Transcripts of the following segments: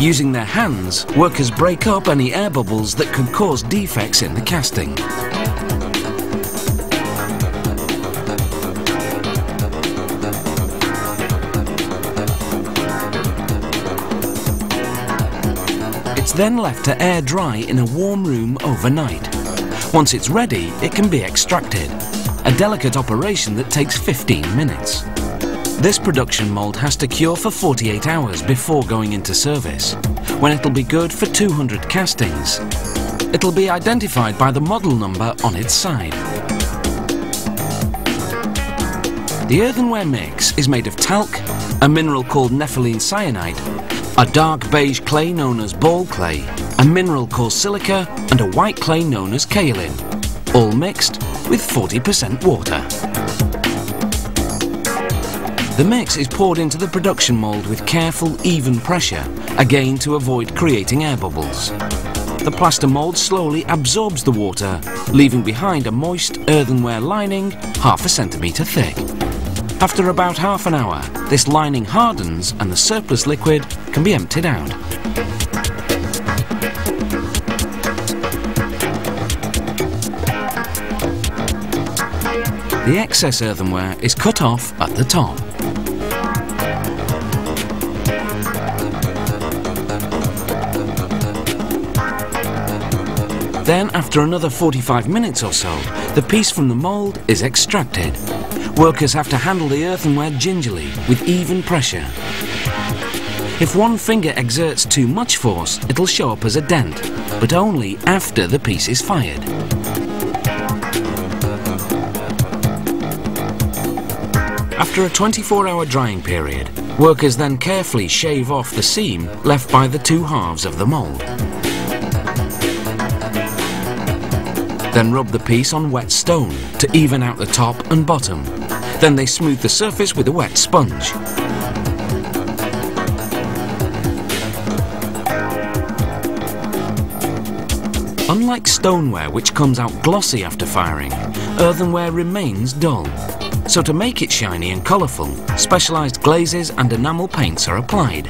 Using their hands, workers break up any air bubbles that could cause defects in the casting. It's then left to air dry in a warm room overnight. Once it's ready, it can be extracted, a delicate operation that takes 15 minutes. This production mould has to cure for 48 hours before going into service, when it'll be good for 200 castings. It'll be identified by the model number on its side. The earthenware mix is made of talc, a mineral called nepheline cyanide, a dark beige clay known as ball clay, a mineral called silica, and a white clay known as kaolin, all mixed with 40% water. The mix is poured into the production mould with careful, even pressure, again to avoid creating air bubbles. The plaster mould slowly absorbs the water, leaving behind a moist earthenware lining half a centimetre thick. After about half an hour, this lining hardens and the surplus liquid can be emptied out. The excess earthenware is cut off at the top. Then, after another 45 minutes or so, the piece from the mould is extracted. Workers have to handle the earthenware gingerly, with even pressure. If one finger exerts too much force, it'll show up as a dent, but only after the piece is fired. After a 24-hour drying period, workers then carefully shave off the seam left by the two halves of the mould. Then rub the piece on wet stone to even out the top and bottom. Then they smooth the surface with a wet sponge. Unlike stoneware, which comes out glossy after firing, earthenware remains dull. So to make it shiny and colourful, specialised glazes and enamel paints are applied.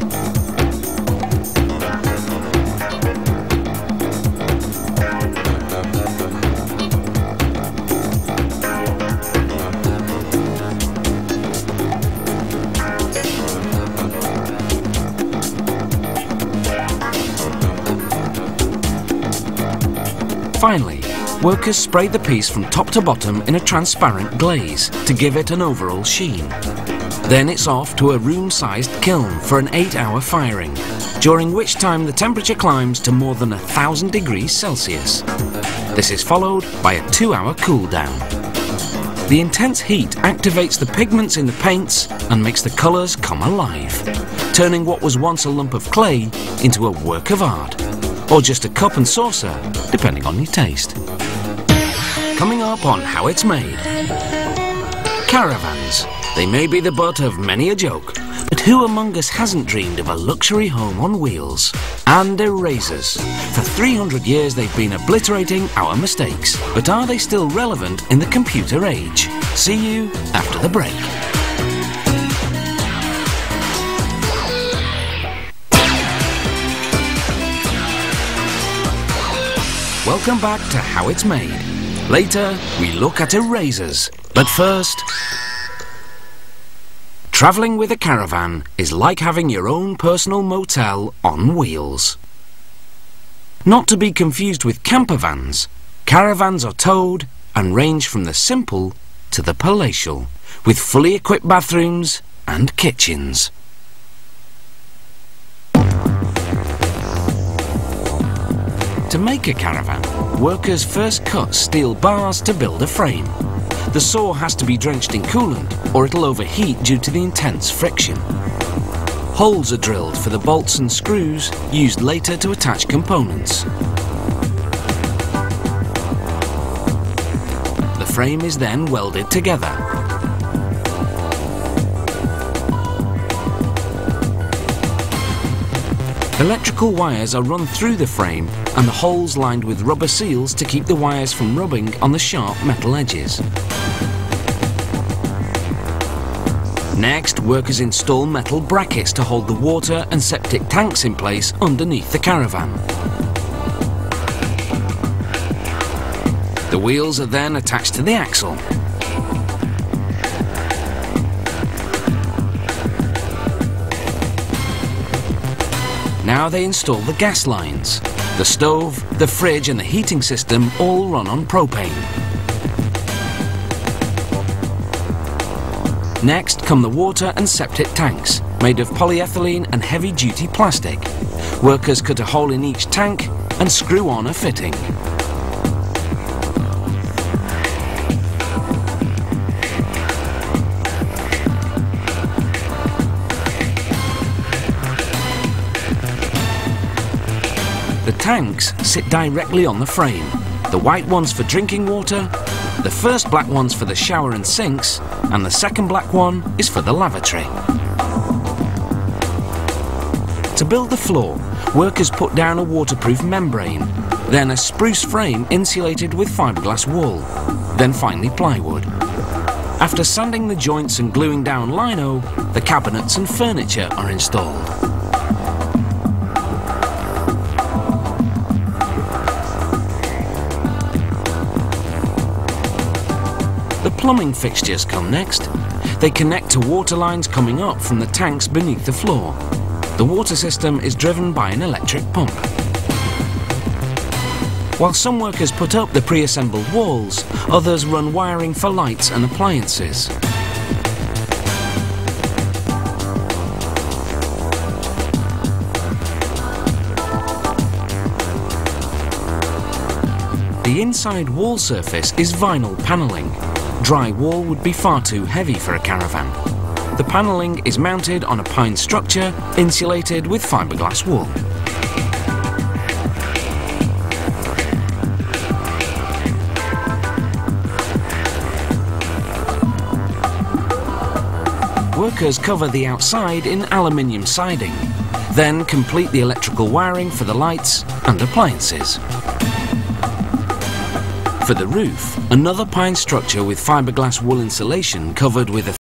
Finally, workers spray the piece from top to bottom in a transparent glaze to give it an overall sheen. Then it's off to a room-sized kiln for an 8-hour firing, during which time the temperature climbs to more than 1,000 degrees Celsius. This is followed by a 2-hour cool down. The intense heat activates the pigments in the paints and makes the colours come alive, turning what was once a lump of clay into a work of art, or just a cup and saucer, depending on your taste. Coming up on How It's Made. Caravans. They may be the butt of many a joke, but who among us hasn't dreamed of a luxury home on wheels? And erasers. For 300 years they've been obliterating our mistakes, but are they still relevant in the computer age? See you after the break. Welcome back to How It's Made. Later, we look at erasers. But first, travelling with a caravan is like having your own personal motel on wheels. Not to be confused with camper vans, caravans are towed and range from the simple to the palatial, with fully equipped bathrooms and kitchens. To make a caravan, workers first cut steel bars to build a frame. The saw has to be drenched in coolant or it'll overheat due to the intense friction. Holes are drilled for the bolts and screws used later to attach components. The frame is then welded together. Electrical wires are run through the frame and the holes lined with rubber seals to keep the wires from rubbing on the sharp metal edges. Next, workers install metal brackets to hold the water and septic tanks in place underneath the caravan. The wheels are then attached to the axle. Now they install the gas lines. The stove, the fridge and the heating system all run on propane. Next come the water and septic tanks, made of polyethylene and heavy-duty plastic. Workers cut a hole in each tank and screw on a fitting. The tanks sit directly on the frame. The white ones for drinking water, the first black one's for the shower and sinks, and the second black one is for the lavatory. To build the floor, workers put down a waterproof membrane, then a spruce frame insulated with fiberglass wool, then finally plywood. After sanding the joints and gluing down lino, the cabinets and furniture are installed. The plumbing fixtures come next. They connect to water lines coming up from the tanks beneath the floor. The water system is driven by an electric pump. While some workers put up the pre-assembled walls, others run wiring for lights and appliances. The inside wall surface is vinyl panelling. Dry wall would be far too heavy for a caravan. The panelling is mounted on a pine structure insulated with fiberglass wool. Workers cover the outside in aluminium siding, then complete the electrical wiring for the lights and appliances. For the roof, another pine structure with fiberglass wool insulation covered with a